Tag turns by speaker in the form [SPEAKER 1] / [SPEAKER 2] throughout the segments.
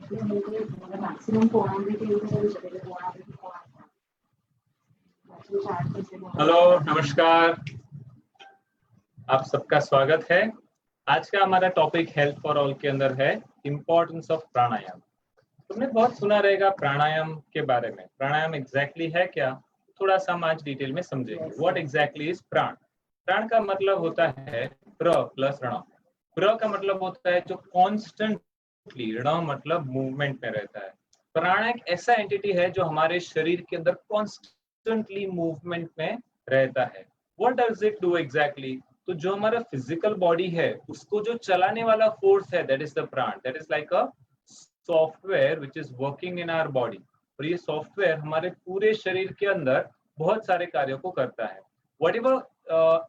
[SPEAKER 1] Maximum 400
[SPEAKER 2] hello, नमस्कार, आप सबका स्वागत है। आज का हमारा टॉपिक हेल्थ फॉर ऑल के अंदर है इम्पोर्टेंस ऑफ प्राणायाम। तुमने बहुत सुना रहेगा प्राणायाम के बारे में। प्राणायाम एग्जैक्टली है क्या, थोड़ा सा हम आज डिटेल में समझेंगे। व्हाट एग्जैक्टली इज प्राण। प्राण का मतलब होता है प्र प्लस रण। प्र का मतलब होता है जो कॉन्स्टेंटली, रण मतलब मूवमेंट में रहता है। प्राण एक ऐसा एंटिटी है जो हमारे शरीर के अंदर कॉन्स्टेंटली मूवमेंट में रहता है। What does it do exactly. तो जो हमारा फिजिकल बॉडी है उसको जो चलाने वाला फोर्स है, that is the prana. That is like a software which is working in our body. और ये सॉफ्टवेयर हमारे पूरे शरीर के अंदर बहुत सारे कार्यों को करता है। Whatever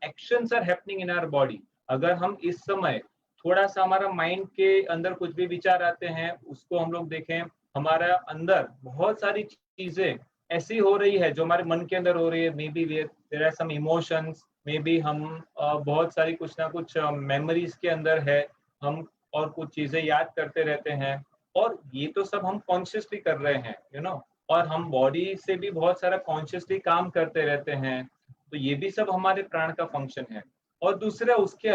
[SPEAKER 2] actions are happening in our body, अगर हम इस समय थोड़ा सा हमारा माइंड के अंदर कुछ भी विचार आते हैं, उसको हम लोग देखें, हमारा अंदर बहुत सारी चीजें ऐसी हो रही है जो हमारे मन के अंदर हो रही है। Maybe there are some emotions, maybe हम बहुत सारी कुछ ना कुछ मेमोरीज के अंदर है, हम और कुछ चीजें याद करते रहते हैं। और ये तो सब हम कॉन्शियसली कर रहे हैं, यू नो। और हम बॉडी से भी बहुत सारा कॉन्शियसली काम करते रहते हैं, तो ये भी सब हमारे प्राण का फंक्शन है। और दूसरा उसके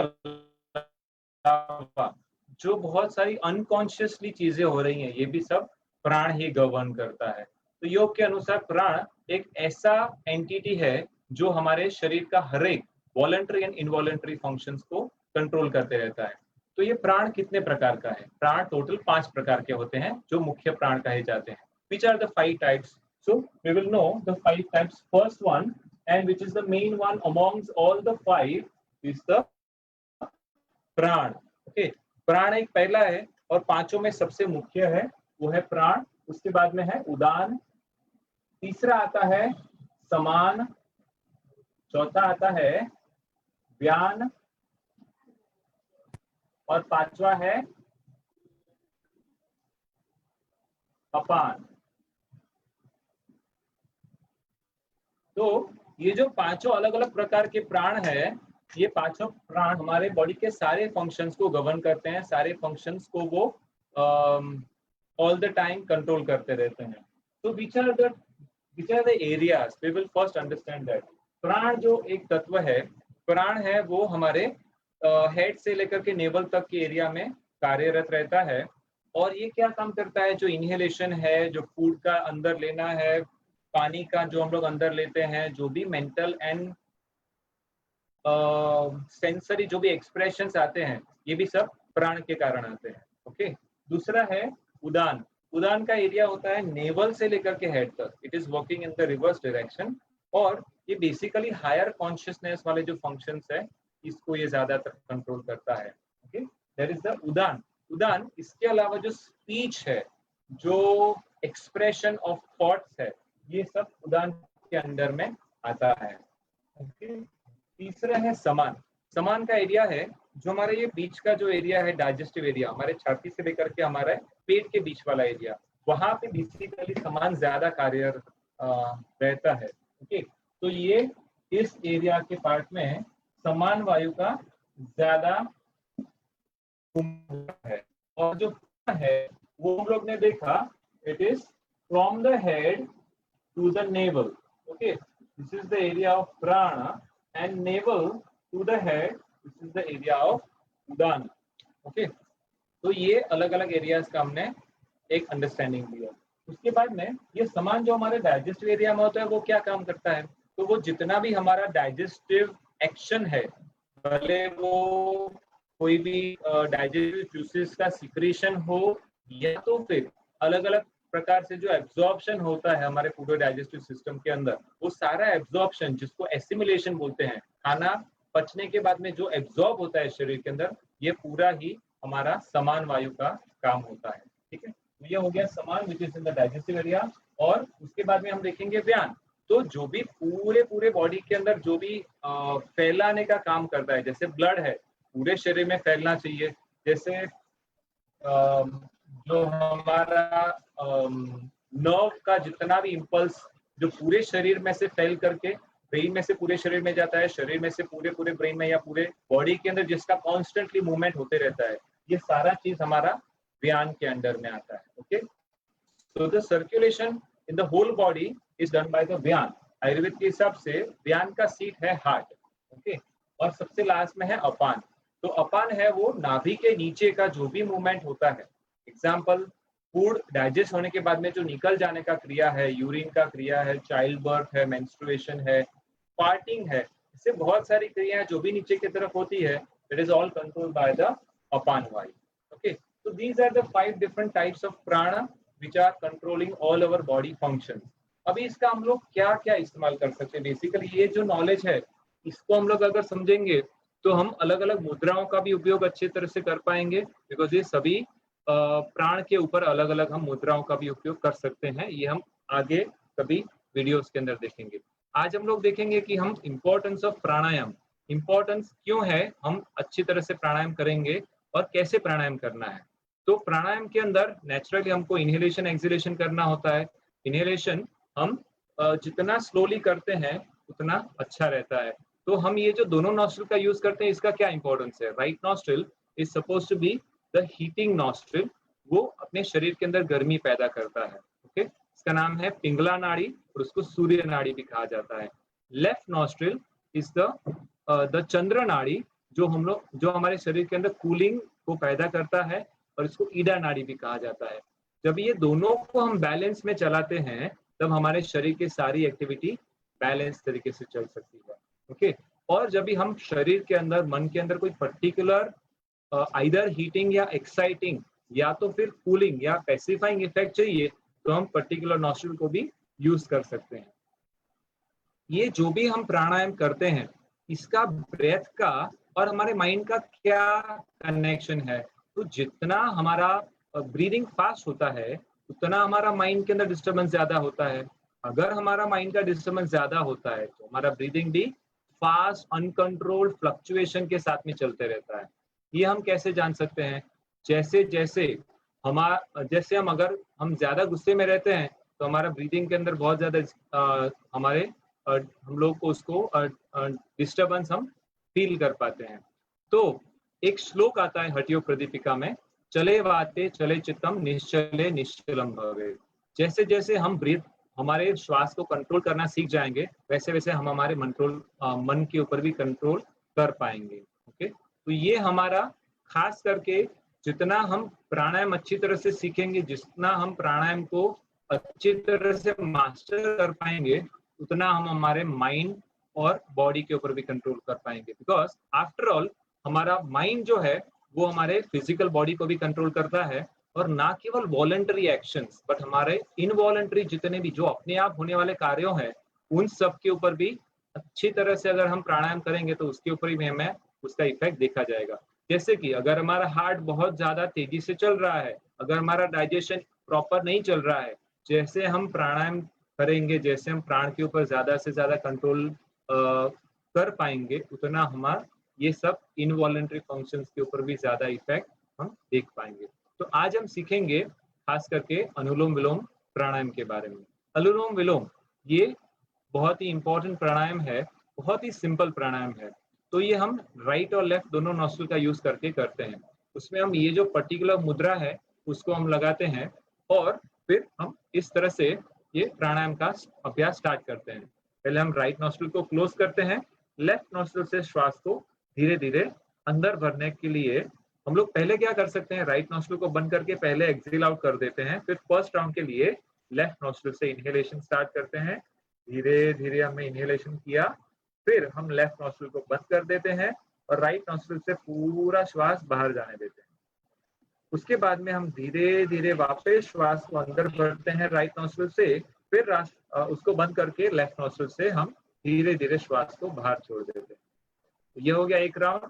[SPEAKER 2] अलावा जो बहुत सारी अनकॉन्शियसली चीजें हो रही हैं, ये भी सब प्राण ही गवर्न करता है। तो योग के अनुसार प्राण एक ऐसा एंटिटी है जो हमारे शरीर का हर एक वॉलंटरी एंड इनवॉलंटरी फंक्शंस को कंट्रोल करते रहता है। तो ये प्राण कितने प्रकार का है। प्राण टोटल 5 प्रकार के होते हैं जो मुख्य प्राण कहे जाते हैं। Which are the 5 types. So we will know the 5 types. First one and which is the main one amongst all the 5 is the prana. Okay, प्राण एक पहला है और पांचों में सबसे मुख्य है, वो है प्राण। उसके बाद में है उदान, तीसरा आता है समान, चौथा आता है व्यान, और पांचवा है अपान। तो ये जो पांचों अलग अलग प्रकार के प्राण है, ये पांचों प्राण हमारे बॉडी के सारे फंक्शंस को गवर्न करते हैं, सारे फंक्शंस को वो ऑल द टाइम कंट्रोल करते रहते हैं। तो which are the areas, we will first understand that. प्राण जो एक तत्व है, प्राण है वो हमारे हेड से लेकर के नेवल तक के एरिया में कार्यरत रहता है। और ये क्या काम करता है, जो इनहेलेशन है, जो फूड का अंदर लेना है, पानी का जो हम लोग अंदर लेते हैं, जो भी मेंटल एंड सेंसरी जो भी एक्सप्रेशंस आते हैं, ये भी सब प्राण के कारण आते हैं। ओके, दूसरा है उदान। उदान का एरिया होता है नेवल से लेकर के हेड तक। It is working in the reverse direction, और ये बेसिकली हायर कॉन्शियसनेस वाले जो फंक्शंस है, इसको ये ज्यादातर कंट्रोल करता है। ओके, दैट इज द उदान। उदान, इसके अलावा जो स्पीच है, जो एक्सप्रेशन ऑफ थॉट्स है, ये सब उदान के अंदर में आता है। ओके, तीसरा है समान। समान का एरिया है जो हमारे ये बीच का जो एरिया है, डाइजेस्टिव एरिया, हमारे छाती से लेकर के हमारे पेट के बीच वाला एरिया, वहां पे बेसिकली समान ज्यादा कार्य रहता है। ओके, तो ये इस एरिया के पार्ट में समान वायु का ज्यादा है। और जो है वो हम लोग ने देखा, it is from the head to the navel. Okay, this is the area of prana, and navel to the head, this is the area of Udaan. Okay, तो ये अलग अलग एरियाज का हमने एक अंडरस्टैंडिंग दिया। उसके बाद में ये समान जो हमारे डाइजेस्टिव एरिया में होता है, वो क्या काम करता है, तो वो जितना भी हमारा डाइजेस्टिव एक्शन है, भले वो कोई भी डाइजेस्टिव जूसेस का सिक्रेशन हो, या तो फिर अलग अलग प्रकार से जो एब्जॉर्प्शन होता है हमारे पूरे डाइजेस्टिव सिस्टम के अंदर, वो सारा एब्जॉर्प्शन, जिसको एसिमिलेशन बोलते हैं, खाना पचने के बाद में जो एब्जॉर्ब होता है शरीर के अंदर, ये पूरा ही हमारा समान वायु का काम होता है। ठीक है, ये हो गया समान, which is in the digestive area. और उसके बाद में हम देखेंगे व्यान। तो जो भी पूरे बॉडी के अंदर जो भी फैलाने का काम करता है, जैसे ब्लड है पूरे शरीर में फैलना चाहिए, जैसे जो हमारा नर्व का जितना भी इम्पल्स जो पूरे शरीर में से फैल करके ब्रेन में से पूरे शरीर में जाता है, शरीर में से पूरे ब्रेन में या पूरे बॉडी के अंदर जिसका कॉन्स्टेंटली मूवमेंट होते रहता है, ये सारा चीज हमारा व्यान के अंडर में आता है। Okay, So the circulation in the whole body is done by the व्यान. आयुर्वेद के हिसाब से व्यान का सीट है हार्ट, ओके, और सबसे लास्ट में है अपान. तो अपान है वो नाभि के नीचे का जो भी मूवमेंट होता है. एग्जाम्पल, फूड डाइजेस्ट होने के बाद में जो निकल जाने का क्रिया है, यूरिन का क्रिया है, चाइल्ड बर्थ है, मेंस्ट्रुएशन है, पार्टिंग है, इससे बहुत सारी क्रियाएं जो भी नीचे की तरफ होती है, it is all controlled by the apana vayu. Okay, so these are the 5 different types of prana which are controlling all our body functions. अभी इसका हम लोग क्या क्या इस्तेमाल कर सकते हैं. बेसिकली ये जो नॉलेज है इसको हम लोग अगर समझेंगे तो हम अलग अलग मुद्राओं का भी उपयोग अच्छी तरह से कर पाएंगे, बिकॉज ये सभी प्राण के ऊपर अलग अलग हम मुद्राओं का भी उपयोग कर सकते हैं. ये हम आगे कभी वीडियोस के अंदर देखेंगे. आज हम लोग देखेंगे कि हम इम्पोर्टेंस ऑफ प्राणायाम, इम्पोर्टेंस क्यों है, हम अच्छी तरह से प्राणायाम करेंगे और कैसे प्राणायाम करना है. तो प्राणायाम के अंदर नेचुरली हमको इनहेलेशन एक्सहेलेशन करना होता है. इनहेलेशन हम जितना स्लोली करते हैं उतना अच्छा रहता है. तो हम ये जो दोनों नॉस्ट्रिल का यूज करते हैं, इसका क्या इंपॉर्टेंस है. Right nostril is suppose to be the heating nostril, वो अपने शरीर के अंदर गर्मी पैदा करता है. ओके, इसका नाम है पिंगला नाड़ी और उसको सूर्य नाड़ी भी कहा जाता है. लेफ्ट नॉस्ट्रिल इज द चंद्र नाड़ी, जो हमारे शरीर के अंदर कूलिंग को पैदा करता है, और इसको ईडा नाड़ी भी कहा जाता है. जब ये दोनों को हम बैलेंस में चलाते हैं तब हमारे शरीर की सारी एक्टिविटी बैलेंस तरीके से चल सकती है. ओके, और जब भी हम शरीर के अंदर, मन के अंदर कोई पर्टिकुलर आइदर हीटिंग या एक्साइटिंग या तो फिर कूलिंग या पैसिफाइंग इफेक्ट चाहिए तो हम पर्टिकुलर नॉस्ट्रिल को भी यूज कर सकते हैं. ये जो भी हम प्राणायाम करते हैं इसका ब्रेथ का और हमारे माइंड का क्या कनेक्शन है. तो जितना हमारा ब्रीदिंग फास्ट होता है उतना हमारा माइंड के अंदर डिस्टर्बेंस ज्यादा होता है. अगर हमारा माइंड का डिस्टर्बेंस ज्यादा होता है तो हमारा ब्रीदिंग भी फास्ट अनकंट्रोल्ड फ्लक्चुएशन के साथ में चलते रहता है. ये हम कैसे जान सकते हैं, जैसे हम अगर हम ज्यादा गुस्से में रहते हैं तो हमारा ब्रीदिंग के अंदर बहुत ज्यादा हम लोग को उसको डिस्टर्बेंस हम फील कर पाते हैं. तो एक श्लोक आता है हठयोग प्रदीपिका में, चले वाते चले चित्तम निश्चले निश्चलम भवे. जैसे जैसे हम हमारे श्वास को कंट्रोल करना सीख जाएंगे वैसे वैसे हम हमारे मन के ऊपर भी कंट्रोल कर पाएंगे. ओके, तो ये हमारा खास करके जितना हम प्राणायाम अच्छी तरह से सीखेंगे, जितना हम प्राणायाम को अच्छी तरह से मास्टर कर पाएंगे उतना हम हमारे माइंड और बॉडी के ऊपर भी कंट्रोल कर पाएंगे. बिकॉज आफ्टर ऑल हमारा माइंड जो है वो हमारे फिजिकल बॉडी को भी कंट्रोल करता है, और ना केवल वॉलंटरी एक्शंस बट हमारे इनवॉलंटरी जितने भी जो अपने आप होने वाले कार्यों हैं उन सब के ऊपर भी अच्छी तरह से अगर हम प्राणायाम करेंगे तो उसके ऊपर भी हमें उसका इफेक्ट देखा जाएगा. जैसे कि अगर हमारा हार्ट बहुत ज्यादा तेजी से चल रहा है, अगर हमारा डाइजेशन प्रॉपर नहीं चल रहा है, जैसे हम प्राणायाम करेंगे, जैसे हम प्राण के ऊपर ज्यादा से ज्यादा कंट्रोल कर पाएंगे उतना हमारा ये सब इनवॉलंटरी फंक्शंस के ऊपर भी ज्यादा इफेक्ट हम देख पाएंगे. तो आज हम सीखेंगे खास करके अनुलोम विलोम प्राणायाम के बारे में. अनुलोम विलोम ये बहुत ही इंपॉर्टेंट प्राणायाम है, बहुत ही सिंपल प्राणायाम है. तो ये हम राइट और लेफ्ट दोनों नॉस्ट्रिल का यूज करके करते हैं. उसमें हम ये जो पर्टिकुलर मुद्रा है उसको हम लगाते हैं और फिर हम इस तरह से ये प्राणायाम का अभ्यास स्टार्ट करते हैं. पहले हम राइट नॉस्ट्रिल को क्लोज करते हैं, लेफ्ट नॉस्ट्रिल से श्वास को धीरे धीरे अंदर भरने के लिए हम लोग पहले क्या कर सकते हैं, राइट नॉस्ट्रिल को बंद करके पहले एक्सहेल आउट कर देते हैं. फिर फर्स्ट राउंड के लिए लेफ्ट नॉस्ट्रिल से इनहेलेशन स्टार्ट करते हैं. धीरे धीरे हमने इनहेलेशन किया, फिर हम लेफ्ट नॉस्ट्रिल को बंद कर देते हैं और राइट नॉस्ट्रिल से पूरा श्वास बाहर जाने देते हैं. उसके बाद में हम धीरे धीरे वापस श्वास को अंदर भरते हैं राइट नॉस्ट्रिल से, फिर उसको बंद करके लेफ्ट नॉस्ट्रिल से हम धीरे धीरे श्वास को बाहर छोड़ देते हैं. ये हो गया एक राउंड.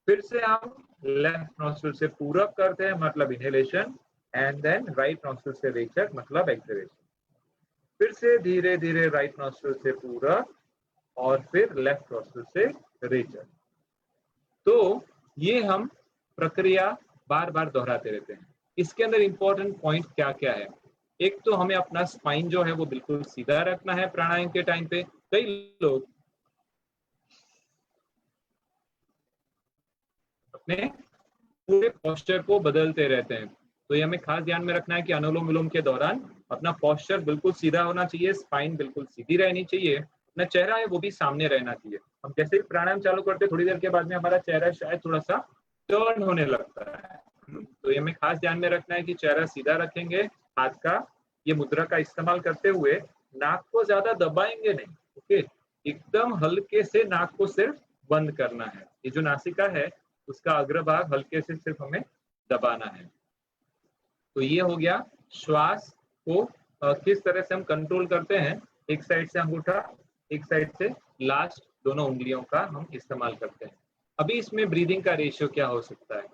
[SPEAKER 2] फिर से हम लेफ्ट नॉस्ट्रिल से पूरक करते हैं मतलब inhalation, and then right nostril से रेचक मतलब एक्सहेलेशन. फिर से धीरे धीरे राइट नॉस्ट्रिल से पूरक और फिर लेफ्ट नॉस्ट्रिल से रेचक. तो ये हम प्रक्रिया बार बार दोहराते रहते हैं. इसके अंदर इंपॉर्टेंट पॉइंट क्या क्या है, एक तो हमें अपना स्पाइन जो है वो बिल्कुल सीधा रखना है प्राणायाम के टाइम पे. कई लोग अपने पूरे पोस्चर को बदलते रहते हैं, तो ये हमें खास ध्यान में रखना है कि अनुलोम विलोम के दौरान अपना पोस्चर बिल्कुल सीधा होना चाहिए, स्पाइन बिल्कुल सीधी रहनी चाहिए, अपना चेहरा है वो भी सामने रहना चाहिए। हम जैसे ही प्राणायाम चालू करते हैं थोड़ी देर के बाद में हमारा चेहरा शायद थोड़ा सा टर्न होने लगता है, तो ये हमें खास ध्यान में रखना है कि चेहरा सीधा रखेंगे, हाथ का ये मुद्रा का इस्तेमाल करते हुए नाक को ज्यादा दबाएंगे नहीं, ओके, एकदम हल्के से नाक को सिर्फ बंद करना है। ये जो नासिका है उसका अग्रभाग हल्के से सिर्फ हमें दबाना है। तो ये हो गया श्वास को किस तरह से हम कंट्रोल करते हैं, एक साइड से अंगूठा, एक साइड से लास्ट दोनों उंगलियों का हम इस्तेमाल करते हैं। अभी इसमें ब्रीदिंग का रेशियो क्या हो सकता है?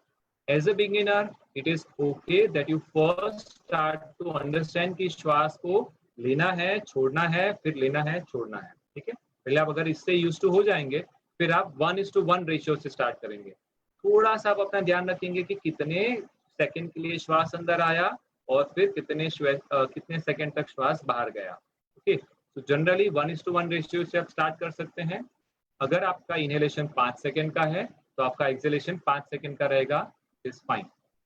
[SPEAKER 2] As a beginner it is okay that you first start to understand कि श्वास को लेना है, छोड़ना है, फिर लेना है, छोड़ना है, ठीक है। पहले आप अगर इससे यूज टू हो जाएंगे फिर आप 1:1 रेशियो से स्टार्ट करेंगे। थोड़ा सा आप अपना ध्यान रखेंगे कि कितने सेकंड के लिए श्वास अंदर आया और फिर कितने सेकंड तक श्वास बाहर गया, ओके। तो जनरली 1:1 रेशियो से आप स्टार्ट कर सकते हैं। अगर आपका इनहेलेशन 5 सेकंड का है तो आपका एक्सहेलेशन 5 सेकंड का रहेगा, इज फाइन।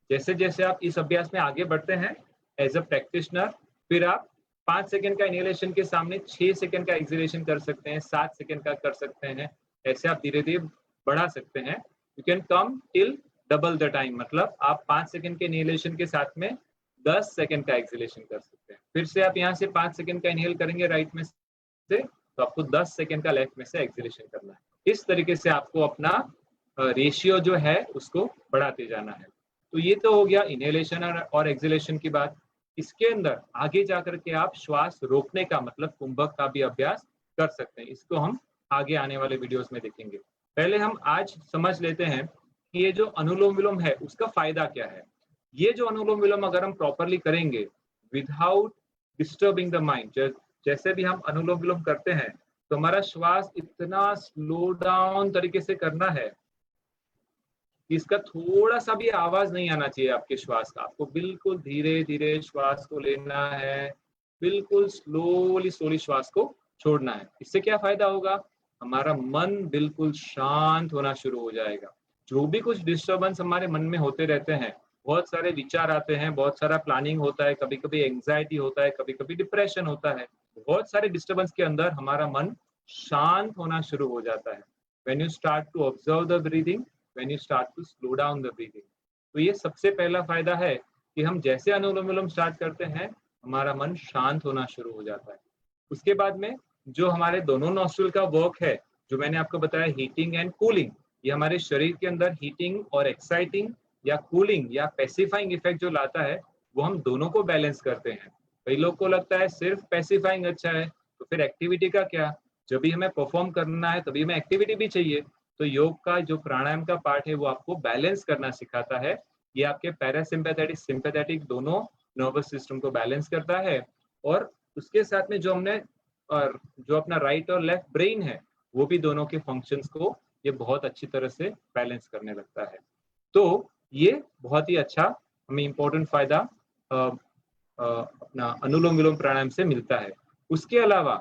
[SPEAKER 2] जैसे जैसे आप इस अभ्यास में आगे बढ़ते हैं एज अ प्रैक्टिशनर, फिर आप 5 सेकंड का इनहेलेशन के सामने 6 सेकंड का एक्सहेलेशन कर सकते हैं, 7 सेकंड का कर सकते हैं। ऐसे आप धीरे धीरे बढ़ा सकते हैं। You can come till double the time, मतलब आप 5 सेकंड के इनहेलेशन के साथ में 10 सेकंड का एक्सहेलेशन कर सकते हैं। फिर से आप यहाँ से 5 सेकंड का इनहेल करेंगे राइट में से, तो आपको 10 सेकंड का लेफ्ट में से एक्सहेलेशन करना है। इस तरीके से आपको अपना रेशियो जो है उसको बढ़ाते जाना है। तो ये तो हो गया इनहेलेशन और एक्सहेलेशन की बात। इसके अंदर आगे जाकर के आप श्वास रोकने का मतलब कुंभक का भी अभ्यास कर सकते हैं। इसको हम आगे आने वाले वीडियोस में देखेंगे। पहले हम आज समझ लेते हैं कि ये जो अनुलोम विलोम है उसका फायदा क्या है। ये जो अनुलोम विलोम अगर हम प्रॉपरली करेंगे विदाउट डिस्टर्बिंग द माइंड, जैसे भी हम अनुलोम विलोम करते हैं तो हमारा श्वास इतना स्लो डाउन तरीके से करना है, इसका थोड़ा सा भी आवाज नहीं आना चाहिए आपके श्वास का। आपको बिल्कुल धीरे धीरे श्वास को लेना है, बिल्कुल स्लोली स्लोली श्वास को छोड़ना है। इससे क्या फायदा होगा? हमारा मन बिल्कुल शांत होना शुरू हो जाएगा। जो भी कुछ डिस्टर्बेंस हमारे मन में होते रहते हैं, बहुत सारे विचार आते हैं, बहुत सारा प्लानिंग होता है, कभी कभी एंग्जाइटी होता है, कभी कभी डिप्रेशन होता है, बहुत सारे डिस्टर्बेंस के अंदर हमारा मन शांत होना शुरू हो जाता है। When you start to observe the breathing, when you start to slow down the breathing, तो ये सबसे पहला फायदा है कि हम जैसे अनुलोम विलोम स्टार्ट करते हैं हमारा मन शांत होना शुरू हो जाता है। उसके बाद में जो हमारे दोनों नॉस्ट्रिल का वर्क है, जो मैंने आपको बताया हीटिंग एंड कूलिंग, ये हमारे शरीर के अंदर हीटिंग और एक्साइटिंग या कूलिंग या पैसिफाइंग इफेक्ट जो लाता है वो हम दोनों को बैलेंस करते हैं। कई लोग को लगता है सिर्फ पैसिफाइंग अच्छा है, तो फिर एक्टिविटी का क्या? जब भी हमें परफॉर्म करना है तभी हमें एक्टिविटी भी चाहिए। तो योग का जो प्राणायाम का पार्ट है वो आपको बैलेंस करना सिखाता है। ये आपके पैरासिम्पैथेटिक सिंपैथेटिक दोनों नर्वस सिस्टम को बैलेंस करता है, और उसके साथ में जो हमने और जो अपना राइट और लेफ्ट ब्रेन है वो भी दोनों के फंक्शंस को ये बहुत अच्छी तरह से बैलेंस करने लगता है। तो ये बहुत ही अच्छा हमें इम्पोर्टेंट फायदा अपना अनुलोम विलोम प्राणायाम से मिलता है। उसके अलावा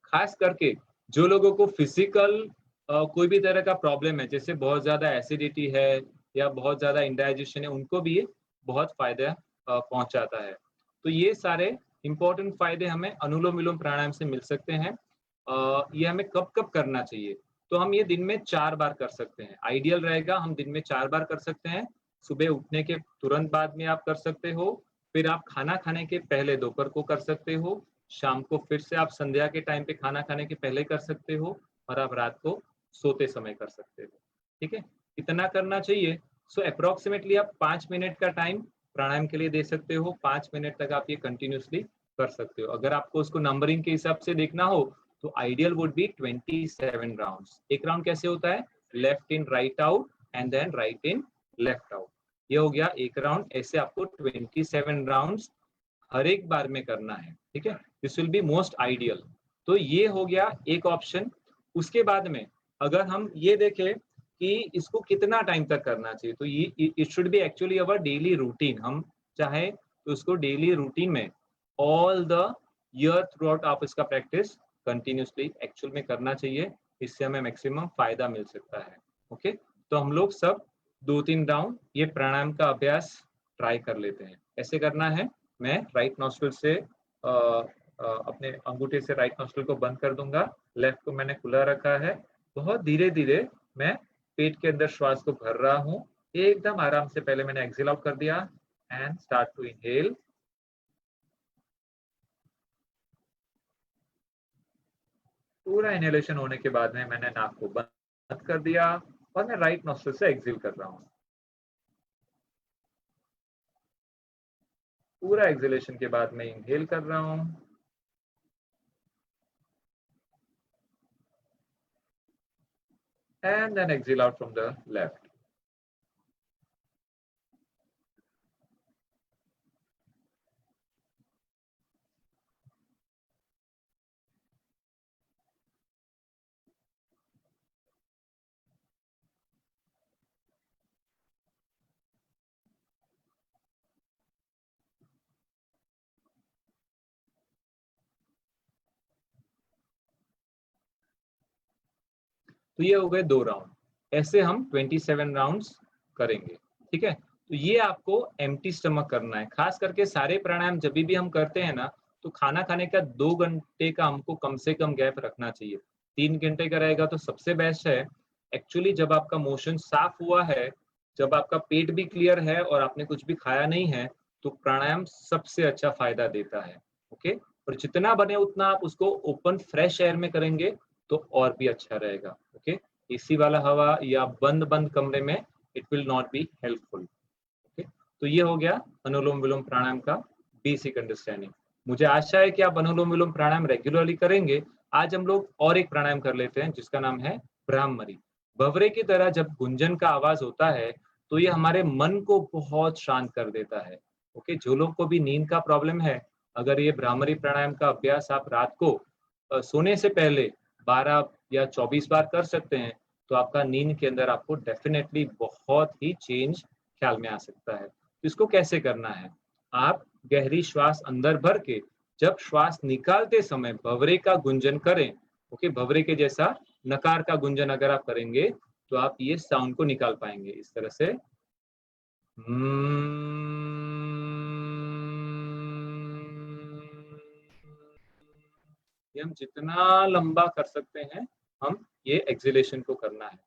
[SPEAKER 2] खास करके जो लोगों को फिजिकल कोई भी तरह का प्रॉब्लम है, जैसे बहुत ज्यादा एसिडिटी है या बहुत ज्यादा इंडाइजेशन है, उनको भी ये बहुत फायदा पहुंचाता है। तो ये सारे इंपॉर्टेंट फायदे हमें अनुलोम विलोम प्राणायाम से मिल सकते हैं। ये हमें कब कब करना चाहिए? तो हम ये दिन में 4 बार कर सकते हैं। आइडियल रहेगा हम दिन में 4 बार कर सकते हैं। सुबह उठने के तुरंत बाद में आप कर सकते हो, फिर आप खाना खाने के पहले दोपहर को कर सकते हो, शाम को फिर से आप संध्या के टाइम पे खाना खाने के पहले कर सकते हो, और आप रात को सोते समय कर सकते हो। ठीक है, इतना करना चाहिए। सो अप्रोक्सीमेटली आप 5 मिनट का टाइम प्राणायाम के लिए दे सकते हो। 5 मिनट तक आप ये कंटिन्यूसली कर सकते हो। अगर आपको उसको नंबरिंग के हिसाब से देखना हो तो आइडियल वुड बी 27 राउंड्स। एक राउंड कैसे होता है? Left in right out and then right in left out. ये हो गया एक राउंड। ऐसे आपको 27 राउंड्स हर एक बार में करना है। ठीक है, this will be most ideal. तो ये हो गया एक ऑप्शन। उसके बाद में अगर हम ये देखें कि इसको कितना टाइम तक करना चाहिए, तो ये it should be actually our daily routine. हम चाहे तो उसको डेली रूटीन में all the year through out आप इसका प्रैक्टिस कंटिन्यूसली एक्चुअल में करना चाहिए। इससे हमें मैक्सिमम फायदा मिल सकता है। ओके, तो हम लोग सब 2-3 राउंड ये प्राणायाम का अभ्यास ट्राई कर लेते हैं। ऐसे करना है, मैं राइट नॉस्ट्रिल से अपने अंगूठे से राइट नॉस्ट्रिल को बंद कर दूंगा, लेफ्ट को मैंने खुला रखा है। बहुत धीरे धीरे मैं पेट के अंदर श्वास को भर रहा हूँ, एकदम आराम से। पहले मैंने एक्सेल आउट कर दिया एंड स्टार्ट टू इनहेल। पूरा इनहेलेशन होने के बाद में मैंने नाक को बंद कर दिया और मैं राइट नॉस्ट्रिल से एक्सेल कर रहा हूँ। पूरा एक्सेलेशन के बाद मैं इनहेल कर रहा हूँ and then exhale out from the left. तो ये हो गए 2 राउंड। ऐसे हम 27 राउंड्स करेंगे, ठीक है। तो ये आपको एम्प्टी स्टमक करना है। खास करके सारे प्राणायाम जब भी हम करते हैं ना, तो खाना खाने का 2 घंटे का हमको कम से कम गैप रखना चाहिए। 3 घंटे का रहेगा तो सबसे बेस्ट है। एक्चुअली जब आपका मोशन साफ हुआ है, जब आपका पेट भी क्लियर है और आपने कुछ भी खाया नहीं है, तो प्राणायाम सबसे अच्छा फायदा देता है। ओके, और जितना बने उतना आप उसको ओपन फ्रेश एयर में करेंगे तो और भी अच्छा रहेगा। ओके, एसी वाला हवा या बंद बंद कमरे में it will not be helpful. Okay, तो ये हो गया अनुलोम विलोम प्राणायाम का बेसिक अंडरस्टैंडिंग। मुझे आशा है कि आप अनुलोम विलोम प्राणायाम रेगुलरली करेंगे। आज हम लोग और एक प्राणायाम कर लेते हैं जिसका नाम है ब्राह्मरी। भंवरे की तरह जब गुंजन का आवाज होता है तो ये हमारे मन को बहुत शांत कर देता है। ओके, जो लोग को भी नींद का प्रॉब्लम है, अगर ये ब्राह्मरी प्राणायाम का अभ्यास आप रात को सोने से पहले 12 या 24 बार कर सकते हैं, तो आपका नींद के अंदर आपको डेफिनेटली बहुत ही चेंज ख्याल में आ सकता है। तो इसको कैसे करना है? आप गहरी श्वास अंदर भर के जब श्वास निकालते समय भंवरे का गुंजन करें। ओके, भंवरे के जैसा नकार का गुंजन अगर आप करेंगे तो आप ये साउंड को निकाल पाएंगे इस तरह से। ये हम जितना लंबा कर सकते हैं, हम ये एक्सहेलेशन को करना है।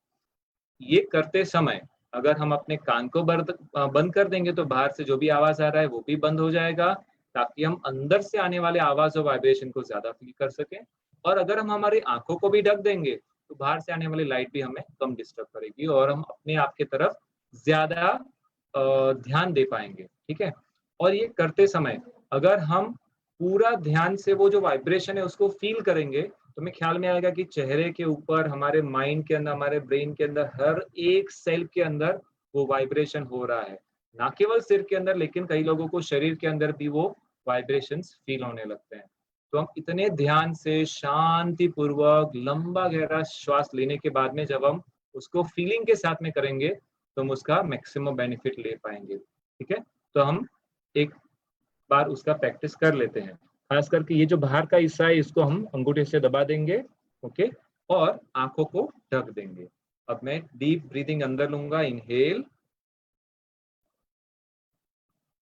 [SPEAKER 2] ये करते समय अगर हम अपने कान को बंद कर देंगे तो बाहर से जो भी आवाज आ रहा है वो भी बंद हो जाएगा, ताकि हम अंदर से आने वाले आवाज और वाइब्रेशन को ज्यादा फील कर सकें। और अगर हम हमारी आंखों को भी ढक देंगे तो बाहर से आने वाली लाइट भी हमें कम डिस्टर्ब करेगी और हम अपने आप की तरफ ज्यादा ध्यान दे पाएंगे। ठीक है, और ये करते समय अगर हम पूरा ध्यान से वो जो वाइब्रेशन है उसको फील करेंगे तो हमें ख्याल में आएगा कि चेहरे के ऊपर, हमारे माइंड के अंदर, हमारे ब्रेन के अंदर, हर एक सेल के अंदर वो वाइब्रेशन हो रहा है। ना केवल सिर के अंदर, लेकिन कई लोगों को शरीर के अंदर भी वो वाइब्रेशंस फील होने लगते हैं। तो हम इतने ध्यान से शांति पूर्वक लंबा गहरा श्वास लेने के बाद में जब हम उसको फीलिंग के साथ में करेंगे तो हम उसका मैक्सिमम बेनिफिट ले पाएंगे। ठीक है, तो हम एक बार उसका प्रैक्टिस कर लेते हैं। खास करके ये जो बाहर का हिस्सा है इसको हम अंगूठे से दबा देंगे। ओके, और आंखों को ढक देंगे। अब मैं डीप ब्रीदिंग अंदर लूंगा, inhale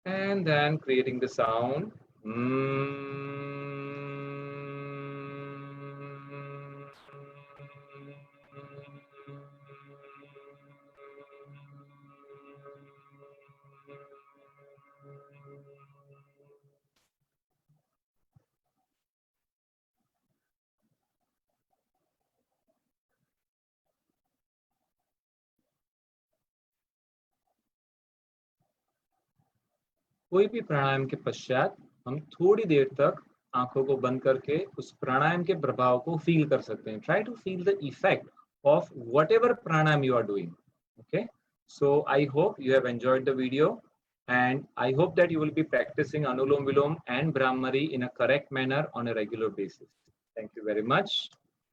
[SPEAKER 2] and then creating the sound. कोई भी प्राणायाम के पश्चात हम थोड़ी देर तक आंखों को बंद करके उस प्राणायाम के प्रभाव को फील कर सकते हैं। Try to feel the effect of whatever pranayam you are doing. Okay, so I hope you have enjoyed the video and I hope that you will be practicing Anulom Vilom and Brahmari in a correct manner on a regular basis. Thank you very much.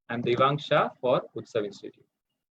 [SPEAKER 2] I'm Devang Shah for Utsav Institute.